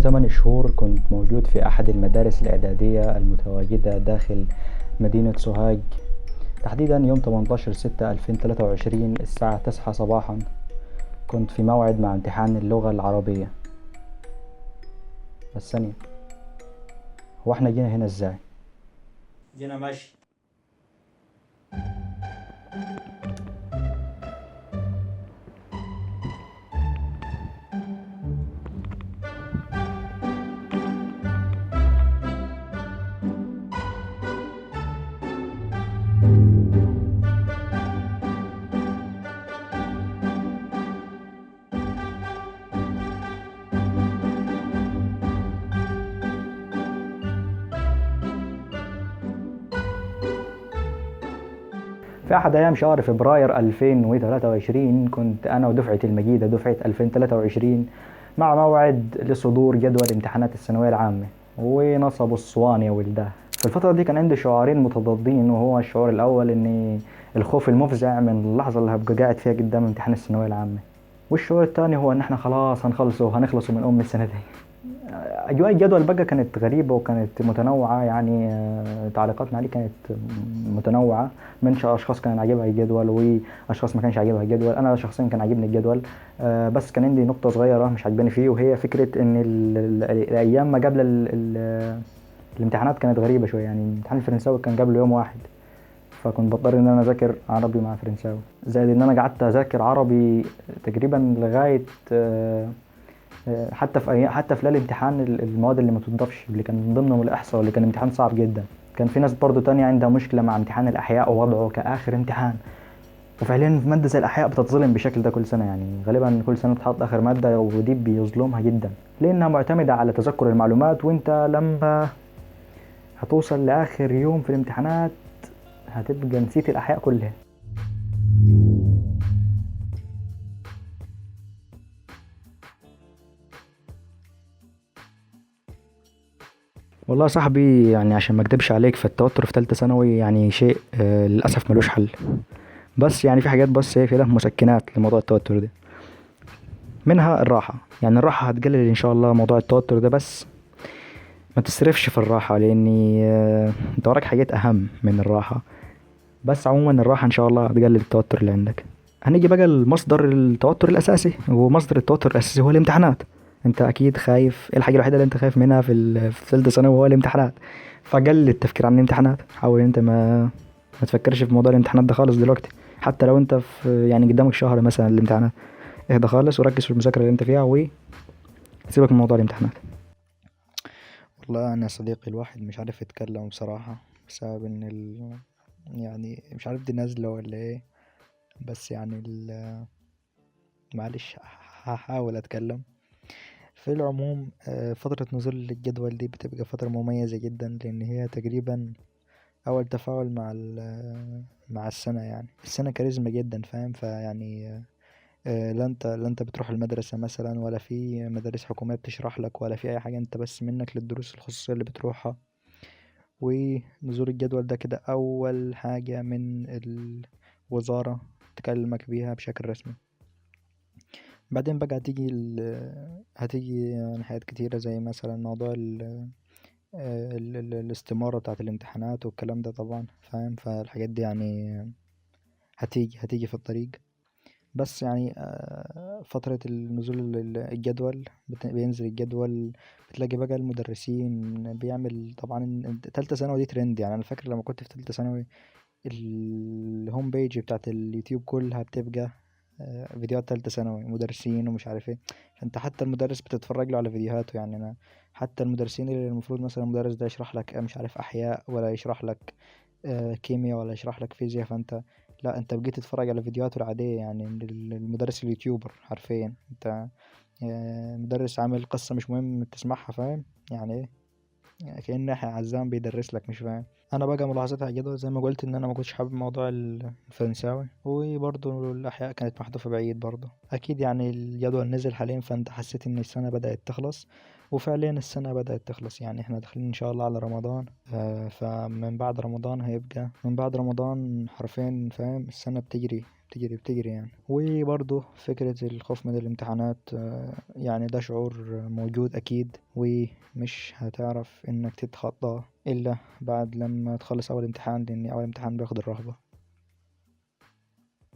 حوالي 8 شهور كنت موجود في أحد المدارس الإعدادية المتواجدة داخل مدينة سوهاج، تحديدا يوم 18/6/2023 الساعة 9 صباحا. كنت في موعد مع امتحان اللغة العربية. بس ثانية، هو احنا جينا هنا ازاي؟ جينا ماشي. في أحد أيام شهر فبراير 2023 كنت أنا ودفعتي المجيدة دفعة 2023 مع موعد لصدور جدول امتحانات الثانوية العامة، ونصبوا الصوان يا ولده. في الفترة دي كان عندي شعورين متضادين، وهو الشعور الأول إني الخوف المفزع من اللحظة اللي هبقى قاعد فيها قدام امتحان الثانوية العامة، والشعور الثاني هو إن إحنا خلاص هنخلصه وهنخلصوا من أم السنتين. أجواء الجدول بقى كانت غريبة وكانت متنوعة، يعني تعليقاتنا عليه كانت متنوعة من أشخاص كان عاجبها الجدول وأشخاص ما كانش عاجبها الجدول. أنا شخصيا كان عاجبني الجدول، بس كان عندي نقطة صغيرة مش عاجباني فيه، وهي فكرة إن الأيام ما قبل الامتحانات كانت غريبة شوية. يعني امتحان الفرنساوي كان قبله يوم واحد، فكنت بضطر إن أنا أذاكر عربي مع فرنساوي، زائد إن أنا قعدت أذاكر عربي تقريبا لغاية حتى في ليالي الامتحان المواد اللي ما تضافش، اللي كان من ضمنهم الإحصاء واللي كان امتحان صعب جدا. كان في ناس برضو تانية عندها مشكلة مع امتحان الأحياء ووضعه كآخر امتحان، وفعليا في مادة زي الأحياء بتتظلم بشكل ده كل سنة. يعني غالبا كل سنة بتحط آخر مادة، ودي بيظلمها جدا لأنها معتمدة على تذكر المعلومات، وانت لما هتوصل لآخر يوم في الامتحانات هتبقى نسيت الأحياء كلها. والله يا صاحبي، يعني عشان ما اكدبش عليك، فالتوتر في ثالثة ثانوي يعني شيء للأسف ملوش حل. بس يعني في حاجات بس هي كده مسكنات لموضوع التوتر ده، منها الراحة. يعني الراحة هتقلل ان شاء الله موضوع التوتر ده، بس ما تسرفش في الراحة، لاني انت وراك حاجات اهم من الراحة. بس عموما الراحة ان شاء الله هتقلل التوتر اللي عندك. هنيجي بقى لمصدر التوتر الاساسي، ومصدر التوتر الاساسي هو الامتحانات. انت اكيد خايف، ايه الحاجة الوحيدة اللي انت خايف منها في ثالثة ثانوي؟ هو الامتحانات. فقلل التفكير عن الامتحانات، حاول انت ما تفكرش في موضوع الامتحانات ده خالص دلوقتي. حتى لو انت في يعني قدامك شهر مثلا الامتحانات، اهدى خالص وركز في المذاكرة اللي انت فيها، وسيبك من موضوع الامتحانات. والله انا صديقي الواحد مش عارف يتكلم بصراحة، بسبب ان يعني مش عارف دي نازلة ولا ايه. بس يعني معلش هحاول اتكلم. في العموم فترة نزول الجدول دي بتبقى فترة مميزة جدا، لان هي تقريبا اول تفاعل مع السنة. يعني السنة كاريزما جدا، فاهم؟ فيعني لا انت بتروح المدرسة مثلا، ولا في مدارس حكومية بتشرح لك، ولا في اي حاجة. انت بس منك للدروس الخصوصية اللي بتروحها. ونزول الجدول ده كده اول حاجة من الوزارة تكلمك بيها بشكل رسمي. بعدين بقى هتيجي يعني حاجات كتيرة، زي مثلا موضوع الاستمارة بتاعة الامتحانات والكلام ده طبعا، فاهم؟ فالحاجات دي يعني هتيجي في الطريق. بس يعني فترة النزول الجدول بينزل الجدول، بتلاقي بقى المدرسين بيعمل طبعا. تالتة ثانوي دي ترند. يعني أنا فاكر لما كنت في تالتة ثانوي، الهوم بيج بتاعت اليوتيوب كلها بتبقى فيديوهات تالتة ثانوي، مدرسين ومش عارف ايه. فانت حتى المدرس بتتفرج له على فيديوهاته. يعني انا حتى المدرسين اللي المفروض مثلا المدرس ده يشرح لك مش عارف احياء، ولا يشرح لك كيمياء، ولا يشرح لك فيزياء، فانت لا، انت بقيت تتفرج على فيديوهاته العادية، يعني من المدرس اليوتيوبر حرفيا. انت مدرس عامل قصة مش مهم تسمعها، فاهم يعني ايه؟ يعني كأن عزام بيدرس لك، مش فاهم. انا بقى ملاحظاتي على الجدول زي ما قلت، ان انا ما كنتش حابب موضوع الفرنساوي، وبرضه الاحياء كانت محذوفة بعيد برضه. اكيد يعني الجدول نزل حاليا، فانت حسيت ان السنة بدأت تخلص، وفعليا السنة بدأت تخلص، يعني احنا داخلين ان شاء الله على رمضان. فمن بعد رمضان هيبقى من بعد رمضان حرفيا، فاهم؟ السنة بتجري بتجري بتجري يعني. وبرضه فكرة الخوف من الامتحانات، يعني ده شعور موجود أكيد، ومش هتعرف إنك تتخطاه إلا بعد لما تخلص أول امتحان، لأن أول امتحان بياخد الرهبة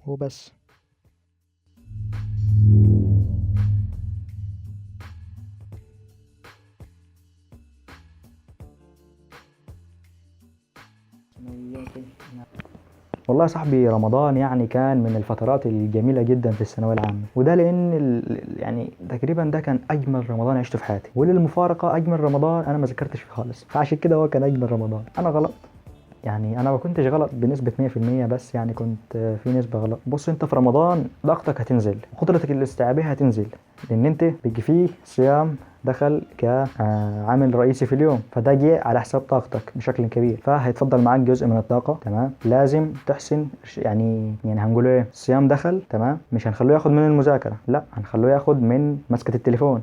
وبس. والله يا صاحبي، رمضان يعني كان من الفترات الجميلة جدا في الثانوية العامة، وده لأن يعني تقريبا ده كان أجمل رمضان عشته في حياتي. وللمفارقة أجمل رمضان أنا ما ذاكرتش فيه خالص، فعشان كده هو كان أجمل رمضان. أنا غلط، يعني انا ما كنتش غلط بنسبة 100%، بس يعني كنت في نسبة غلط. بص، انت في رمضان ضغطك هتنزل، قدرتك الاستيعابية هتنزل، لان انت بيجي فيه صيام دخل كعامل رئيسي في اليوم، فده جه على حساب طاقتك بشكل كبير، فهيتفضل معاك جزء من الطاقة. تمام، لازم تحسن يعني هنقول ايه، الصيام دخل تمام، مش هنخلوه ياخد من المذاكرة، لا هنخلوه ياخد من مسكة التليفون،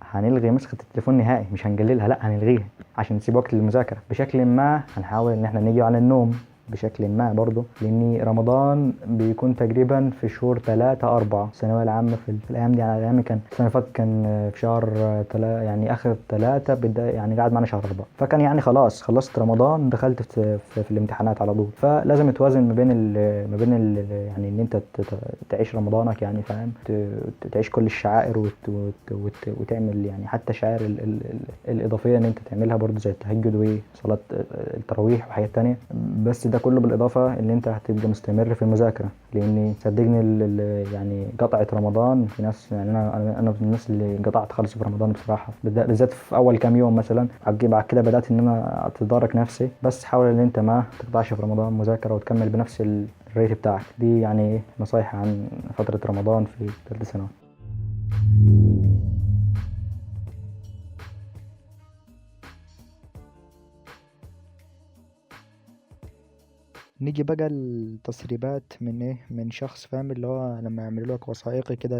هنلغي مسكة التليفون نهائي، مش هنقللها، لا هنلغيها عشان نسيب وقت للمذاكرة بشكل ما. هنحاول ان احنا نيجي على النوم بشكل ما برضه، لان رمضان بيكون تقريبا في شهور 3 4. الثانوية العامة في الايام دي، على ايامي كان السنة اللي فاتت كان في شهر يعني اخر 3 بداية، يعني قاعد معانا شهر 4، فكان يعني خلاص خلصت رمضان دخلت في الامتحانات على طول. فلازم توازن ما بين يعني ان انت تعيش رمضانك، يعني فاهم، تعيش كل الشعائر وتعمل يعني حتى شعائر الإضافية إن أنت تعملها برضو، زي التهجد وصلاة التراويح وحاجات تانية. بس ده كله بالإضافة إن أنت هتبقى مستمر في المذاكرة، لأن صدقني يعني قطعة رمضان في ناس، يعني أنا من الناس اللي قطعت خالص في رمضان بصراحة، بالذات في أول كام يوم مثلا. بعد كده بدأت إن أنا أتدارك نفسي، بس حاول إن أنت ما تقطعش في رمضان مذاكرة، وتكمل بنفس الريت بتاعك. دي يعني نصايح عن فترة رمضان في ثالثة ثانوي. نيجي بقى التسريبات من ايه، من شخص فاهم، اللي هو لما يعملوا لك وثائقي كده،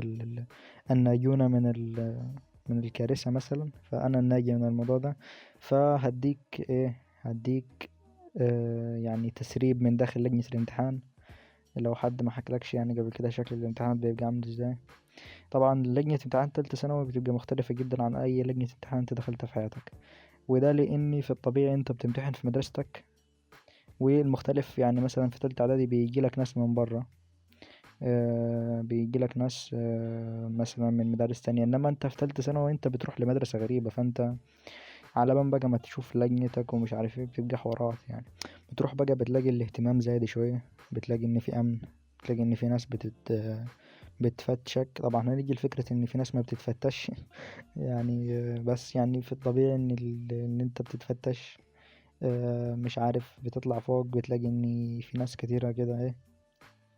الناجون من الكارثة مثلا. فأنا الناجي من الموضوع ده. فهديك ايه، هديك يعني تسريب من داخل لجنة الامتحان، لو حد ما حكلكش يعني قبل كده شكل الامتحان بيبقى عامل ازاي. طبعا لجنة امتحان تالتة ثانوي بتبقى مختلفة جدا عن أي لجنة امتحان انت دخلتها في حياتك، وده لأن في الطبيعي انت بتمتحن في مدرستك، والمختلف يعني مثلا في تالتة إعدادي بيجيلك ناس من برا، بيجيلك ناس مثلا من مدارس تانية، إنما أنت في تالتة ثانوي أنت بتروح لمدرسة غريبة، فأنت على بال بقى ما تشوف لجنتك ومش عارف ايه بتبقى حوارات يعني. بتروح بقى بتلاقي الاهتمام زايد شوية، بتلاقي إن في أمن، بتلاقي إن في ناس بتفتشك. طبعا هنيجي لفكرة إن في ناس ما بتتفتش يعني، بس يعني في الطبيعي إن أنت بتتفتش. مش عارف، بتطلع فوق بتلاقي ان في ناس كتيرة كده ايه،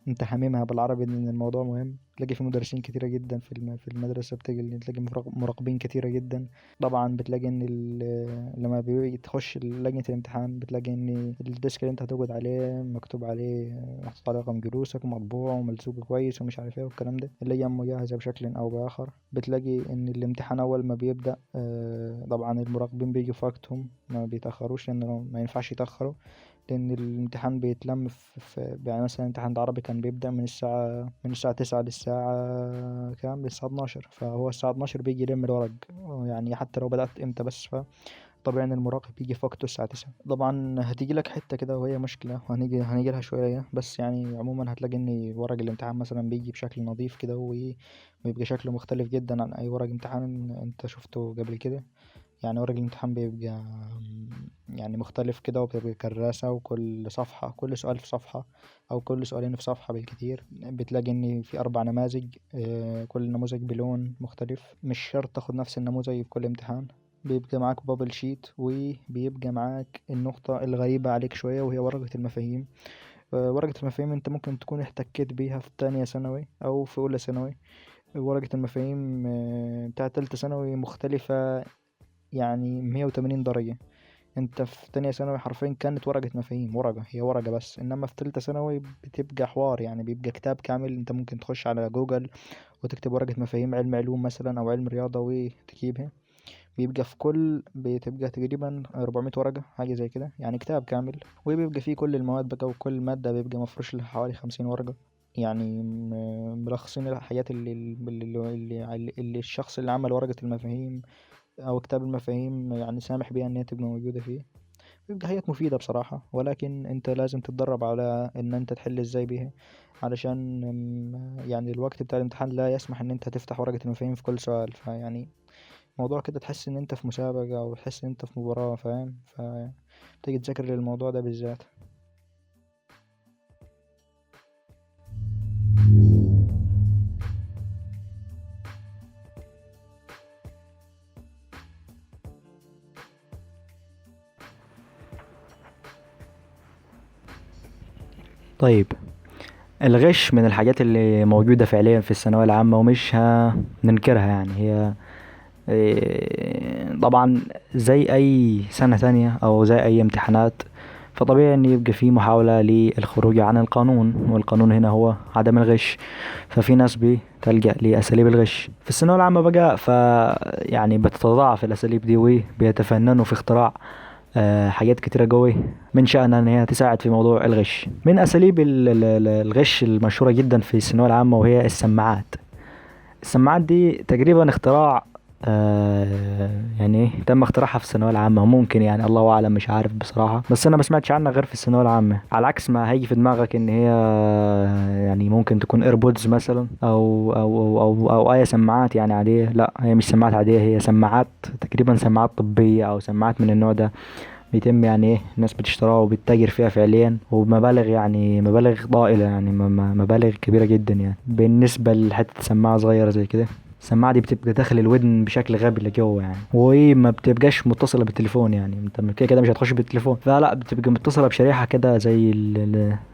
انت حاممها بالعربي ان الموضوع مهم. تلاقي في مدرسين كتيرة جدا في المدرسة، تلاقي مراقبين كتيرة جدا. طبعا بتلاقي ان لما تخش لجنة الامتحان بتلاقي ان الديسك اللي انت هتقعد عليه مكتوب عليه، محطوط عليه رقم جلوسك ومطبوع وملزوق كويس ومش عارف ايه والكلام ده، اللي هي مجهزة بشكل او باخر. بتلاقي ان الامتحان اول ما بيبدأ، طبعا المراقبين بيجوا في وقتهم، ما بيتأخروش لانه ما ينفعش يتأخروا، لأن الامتحان بيتلم يعني مثلا امتحان العربي كان بيبدأ من الساعة 9 للساعة كام، للساعة 12، فهو الساعة 12 بيجي يلم الورق، يعني حتى لو بدأت امتى، بس فطبيعي ان المراقب بيجي في وقته الساعة 9. طبعا هتيجي لك حتة كده وهي مشكلة، وهنيجي لها شوية، بس يعني عموما هتلاقي ان ورق الامتحان مثلا بيجي بشكل نظيف كده، ويبقى شكله مختلف جدا عن أي ورق امتحان انت شفته قبل كده. يعني ورق الامتحان بيبقى يعني مختلف كده، وبتبقى كراسة، وكل صفحة كل سؤال في صفحة، أو كل سؤالين في صفحة بالكتير. بتلاقي إن في 4 نماذج، كل نموذج بلون مختلف، مش شرط تاخد نفس النموذج في كل امتحان. بيبقى معاك بابل شيت، وبيبقى معاك النقطة الغريبة عليك شوية وهي ورقة المفاهيم. ورقة المفاهيم انت ممكن تكون احتكيت بيها في تانية ثانوي أو في أولى ثانوي. ورقة المفاهيم بتاعة تالتة ثانوي مختلفة يعني 180 درجة. انت في تانية ثانوي حرفيا كانت ورقة مفاهيم، ورقة هي ورقة بس، انما في تالتة ثانوي بتبقى حوار، يعني بيبقى كتاب كامل. انت ممكن تخش على جوجل وتكتب ورقة مفاهيم علم علوم مثلا او علم رياضة وتجيبها. بيبقى بتبقى تقريبا 400 ورقة حاجة زي كده، يعني كتاب كامل، وبيبقى فيه كل المواد بقى، وكل مادة بيبقى مفروش لها حوالي 50 ورقة. يعني ملخصين الحاجات اللي الشخص اللي عمل ورقة المفاهيم أو كتاب المفاهيم يعني سامح بيها إن هي تبقى موجودة فيه. بيبقى حاجات مفيدة بصراحة، ولكن انت لازم تتدرب على ان انت تحل ازاي بيها، علشان يعني الوقت بتاع الامتحان لا يسمح ان انت تفتح ورقة المفاهيم في كل سؤال. فيعني موضوع كده تحس ان انت في مسابقة او تحس ان انت في مباراة، فاهم؟ فتيجي تذاكر للموضوع ده بالذات. طيب، الغش من الحاجات اللي موجودة فعليا في الثانوية العامة ومش هننكرها. يعني هي طبعا زي اي سنة تانية او زي اي امتحانات، فطبيعي ان يبقى في محاولة للخروج عن القانون، والقانون هنا هو عدم الغش. ففي ناس بتلجأ لأساليب الغش في الثانوية العامة بقى، يعني بتتضاعف الأساليب دي وبيتفننوا في اختراع حاجات كتيرة قوي من شأنها ان هي تساعد في موضوع الغش. من أساليب الغش المشهورة جدا في الثانوية العامة وهي السماعات. السماعات دي تقريبا اختراع يعني ايه تم اختراعها في الثانويه العامه، ممكن يعني الله اعلم مش عارف بصراحه، بس انا ما سمعتش عنها غير في الثانويه العامه. على عكس ما هيجي في دماغك ان هي يعني ممكن تكون ايربودز مثلا او اي سماعات يعني عاديه. لا، هي مش سماعات عاديه، هي سماعات تقريبا سماعات طبيه او سماعات من النوع ده. بيتم يعني ايه الناس بتشتراها وبتتاجر فيها فعليا، وبمبالغ يعني مبالغ طائلة، يعني مبالغ كبيرة جدا يعني بالنسبة لحتة سماعة صغيرة زي كده. السماعة دي بتبقى داخل الودن بشكل غبي لجوه يعني، وما بتبقاش متصلة بالتليفون. يعني انت كده كده مش هتخش بالتليفون، فلا بتبقى متصلة بشريحة كده زي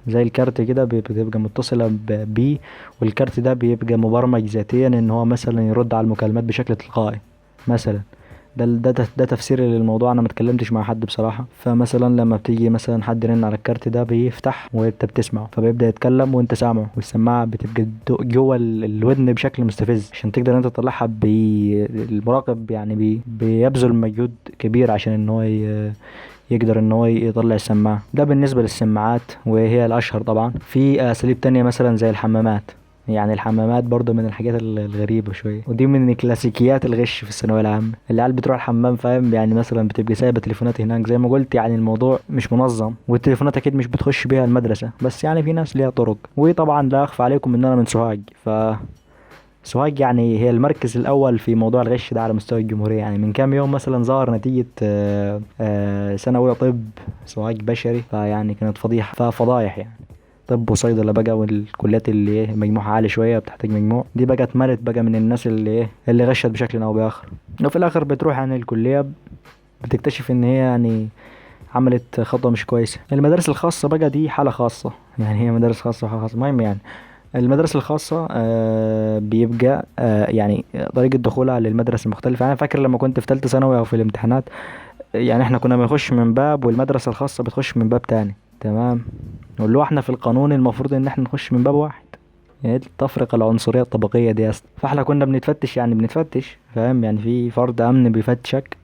الكارت كده، بتبقى متصلة بيه. والكارت ده بيبقى مبرمج ذاتيا ان هو مثلا يرد على المكالمات بشكل تلقائي مثلا. ده تفسيري للموضوع. انا ما اتكلمتش مع حد بصراحه. فمثلا لما بتيجي مثلا حد يرن على الكارت ده بيفتح وانت بتسمعه، فبيبدا يتكلم وانت سامعه، والسماعه بتبقى جوه الودن بشكل مستفز عشان تقدر انت تطلعها. المراقب يعني بيبذل مجهود كبير عشان ان هو يقدر ان هو يطلع السماعه. ده بالنسبه للسماعات، وهي الاشهر. طبعا في اساليب تانية مثلا زي الحمامات. يعني الحمامات برضه من الحاجات الغريبة شوية، ودي من كلاسيكيات الغش في الثانوية العامة. العيال بتروح الحمام، فاهم؟ يعني مثلا بتبقى سايبة تليفونات هناك زي ما قلت. يعني الموضوع مش منظم، والتليفونات أكيد مش بتخش بيها المدرسة، بس يعني في ناس ليها طرق. وطبعا لا أخفى عليكم إن أنا من سوهاج. سوهاج يعني هي المركز الأول في موضوع الغش ده على مستوى الجمهورية. يعني من كام يوم مثلا ظهر نتيجة سنة أولى طب سوهاج بشري، فيعني كانت فضيحة ففضايح يعني. طب وصيدلة بقى، والكليات اللي ايه مجموعها عالي شوية بتحتاج مجموع، دي بقى اتملت بقى من الناس اللي ايه اللي غشت بشكل او باخر. وفي الاخر بتروح عن الكلية، بتكتشف ان هي يعني عملت خطوة مش كويسة. المدارس الخاصة بقى دي حالة خاصة، يعني هي مدارس خاصة وحالة خاصة. المهم يعني المدارس الخاصة بيبقى يعني طريقة دخولها للمدرسة مختلفة. أنا فاكر لما كنت في تالتة ثانوي أو في الامتحانات، يعني احنا كنا بنخش من باب، والمدرسة الخاصة بتخش من باب تاني. تمام. واللي هو احنا في القانون المفروض ان احنا نخش من باب واحد. يعني إيه التفرقة العنصرية الطبقية دي اصلا؟ فاحنا كنا بنتفتش، يعني بنتفتش، فاهم؟ يعني في فرد امن بيفتشك،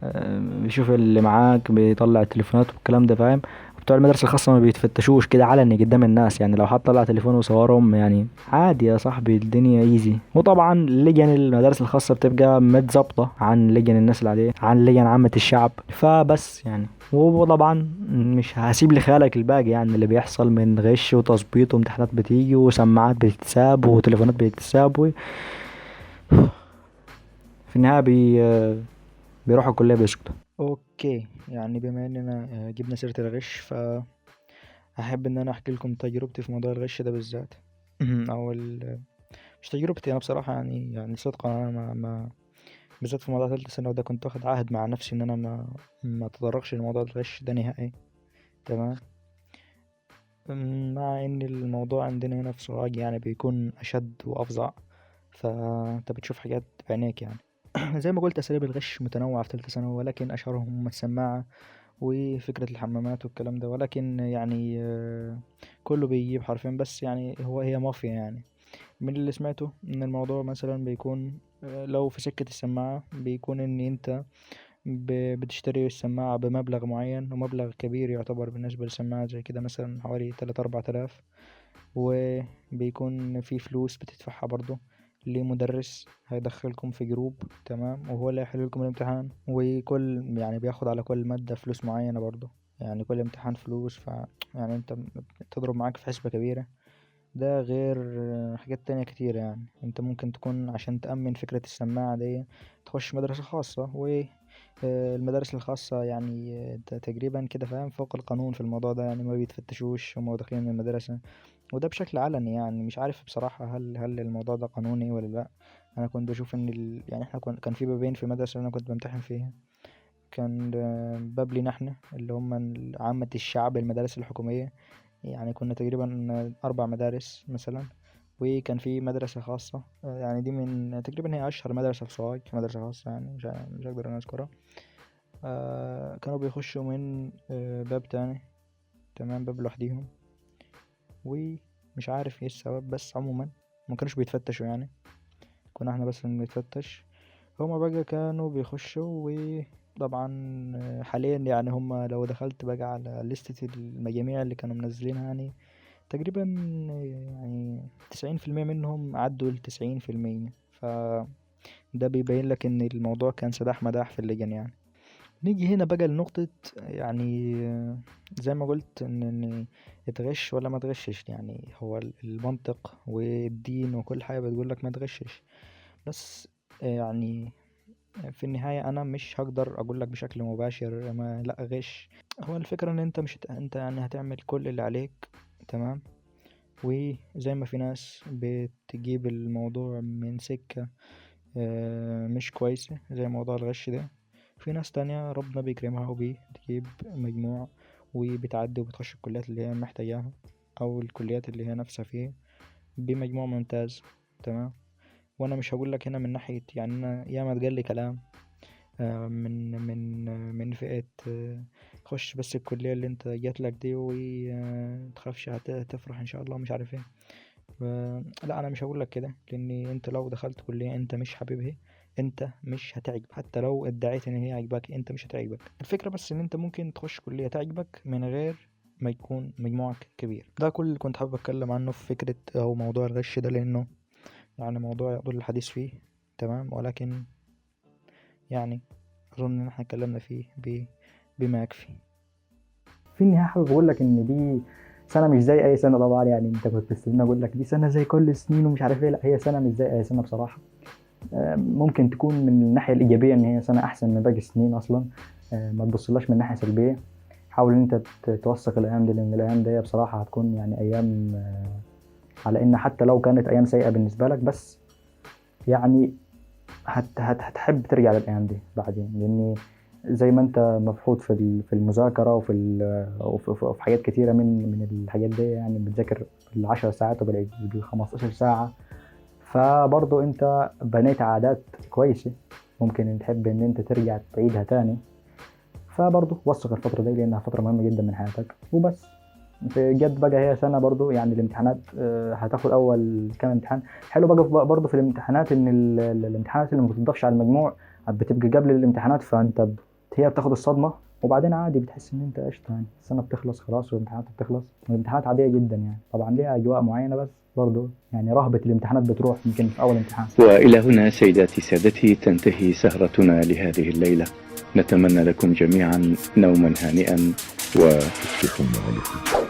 بيشوف اللي معاك، بيطلع التليفونات والكلام ده، فاهم؟ بتوع المدارس الخاصة ما بيتفتشوش كده علني قدام الناس. يعني لو حد طلع تليفونه وصورهم يعني عادي يا صاحبي، الدنيا ايزي. وطبعا لجان المدارس الخاصة بتبقى متظبطة عن لجان الناس العادية، عن لجان عامة الشعب. فبس يعني، وطبعا مش هسيب لخيالك الباقي، يعني اللي بيحصل من غش وتظبيط وامتحانات بتيجي وسماعات بتتساب وتليفونات بتتساب في النهاية بيروحوا الكلية بيسكتوا. اوكي، يعني بما اننا جبنا سيرة الغش، فأحب ان انا احكي لكم تجربتي في موضوع الغش ده بالذات. او مش تجربتي انا بصراحة، يعني صدقا انا ما بالذات في موضوع تالتة ثانوي ده كنت واخد عهد مع نفسي ان انا ما اتطرقش لموضوع الغش ده نهائي. تمام. مع ان الموضوع عندنا هنا في سوهاج يعني بيكون اشد وافظع، فانت بتشوف حاجات بعينيك يعني. زي ما قلت اساليب الغش متنوعه في ثالثه ثانوي، ولكن اشهرهم هم السماعه وفكره الحمامات والكلام ده. ولكن يعني كله بيجيب حرفين، بس يعني هي مافيا يعني. من اللي سمعته ان الموضوع مثلا بيكون لو في سكه السماعه بيكون ان انت بتشتري السماعة بمبلغ معين، ومبلغ كبير يعتبر بالنسبة لسماعة زي كده، مثلا حوالي 3-4 آلاف. وبيكون في فلوس بتدفعها برضو لمدرس هيدخلكم في جروب، تمام، وهو اللي هيحل لكم الامتحان. وكل يعني بياخد على كل مادة فلوس معينة برضو، يعني كل امتحان فلوس. يعني انت تضرب معاك في حسبة كبيرة. ده غير حاجات تانية كتير. يعني انت ممكن تكون عشان تأمن فكرة السماعة دي تخش مدرسة خاصة، والمدارس الخاصة يعني تقريبا كده فاهم فوق القانون في الموضوع ده، يعني ما بيتفتشوش هما داخلين من المدرسة. وده بشكل علني. يعني مش عارف بصراحة هل الموضوع ده قانوني ولا لأ. أنا كنت بشوف إن يعني إحنا كان في بابين في المدرسة اللي أنا كنت بمتحن فيها. كان باب لينا إحنا اللي هم عامة الشعب، المدارس الحكومية. يعني كنا تقريبا 4 مدارس مثلا. وكان في مدرسة خاصة، يعني دي من تقريبا هي أشهر مدرسة في سوهاج، مدرسة خاصة يعني مش هقدر أنا أذكرها. كانوا بيخشوا من باب تاني، تمام، باب لوحديهم. ومش عارف ايه السبب، بس عموما ما كانوش بيتفتشوا يعني، كنا احنا بس اللي بنتفتش. هما بقى كانوا بيخشوا. وطبعا حاليا يعني هما لو دخلت بقى على لستة المجاميع اللي كانوا منزلينها، يعني تقريبا يعني 90% منهم عدوا ال90%. فده بيبين لك ان الموضوع كان سداح مداح في اللجان يعني. نيجي هنا بقى لنقطة، يعني زي ما قلت إن تغش ولا ما تغشش. يعني هو المنطق والدين وكل حاجة بتقول لك ما تغشش. بس يعني في النهاية أنا مش هقدر أقول لك بشكل مباشر ما لا غش. هو الفكرة إن أنت مش أنت يعني هتعمل كل اللي عليك، تمام. وزي ما في ناس بتجيب الموضوع من سكة مش كويسة زي موضوع الغش ده، في ناس تانية ربنا بيكرمها وبتجيب مجموع وبتعدي وبتخش الكليات اللي هي محتاجاها، أو الكليات اللي هي نفسها فيها بمجموع ممتاز، تمام. وأنا مش هقولك هنا من ناحية، يعني أنا ياما اتقالي كلام من فئة خش بس الكلية اللي انت جاتلك دي ومتخافش هتفرح ان شاء الله مش عارف ايه. لا انا مش هقولك كده، لان انت لو دخلت كلية انت مش حاببها انت مش هتعجب. حتى لو ادعيت ان هي عجبك انت مش هتعجبك. الفكرة بس ان انت ممكن تخش كلية تعجبك من غير ما يكون مجموعك كبير. ده كل اللي كنت حابب اتكلم عنه في فكرة او موضوع الغش ده، لانه يعني موضوع يطول الحديث فيه، تمام. ولكن يعني أظن إن احنا اتكلمنا فيه بما يكفي. في النهاية حابب أقول لك إن دي سنة مش زي أي سنة طبعا. يعني أنت كنت تستنى أقول لك دي سنة زي كل السنين ومش عارف إيه، لأ هي سنة مش زي أي سنة بصراحة. ممكن تكون من الناحية الإيجابية إن هي سنة أحسن من باقي السنين أصلا. ما تبصلهاش من ناحية سلبية. حاول إن أنت توثق الأيام دي، لأن الأيام دي بصراحة هتكون يعني أيام على إن حتى لو كانت أيام سيئة بالنسبة لك، بس يعني هتحب ترجع للأيام دي بعدين. لأن زي ما انت مفحوط في المذاكرة وفي حاجات كتيرة من الحاجات دي، يعني بتذاكر ال10 ساعات وبال15 ساعة. فبرضو انت بنيت عادات كويسة ممكن تحب ان انت ترجع تعيدها تاني. فبرضو وثق الفترة دي لانها فترة مهمة جدا من حياتك وبس. في جد بقى هي سنة برضو يعني الامتحانات هتاخد اول كام امتحان حلو بقى برضو في الامتحانات، ان الامتحانات اللي ما بتضافش على المجموع بتبقى قبل الامتحانات، فانت هي بتاخد الصدمة وبعدين عادي بتحس ان انت قشطة. يعني السنة بتخلص خلاص والامتحانات بتخلص، والامتحانات عادية جدا يعني. طبعا ليها اجواء معينة بس برضو يعني رهبة الامتحانات بتروح يمكن في اول امتحان. وإلى هنا سيداتي سادتي تنتهي سهرتنا لهذه الليلة. نتمنى لكم جميعا نوما هانئا وتصبحوا على خير.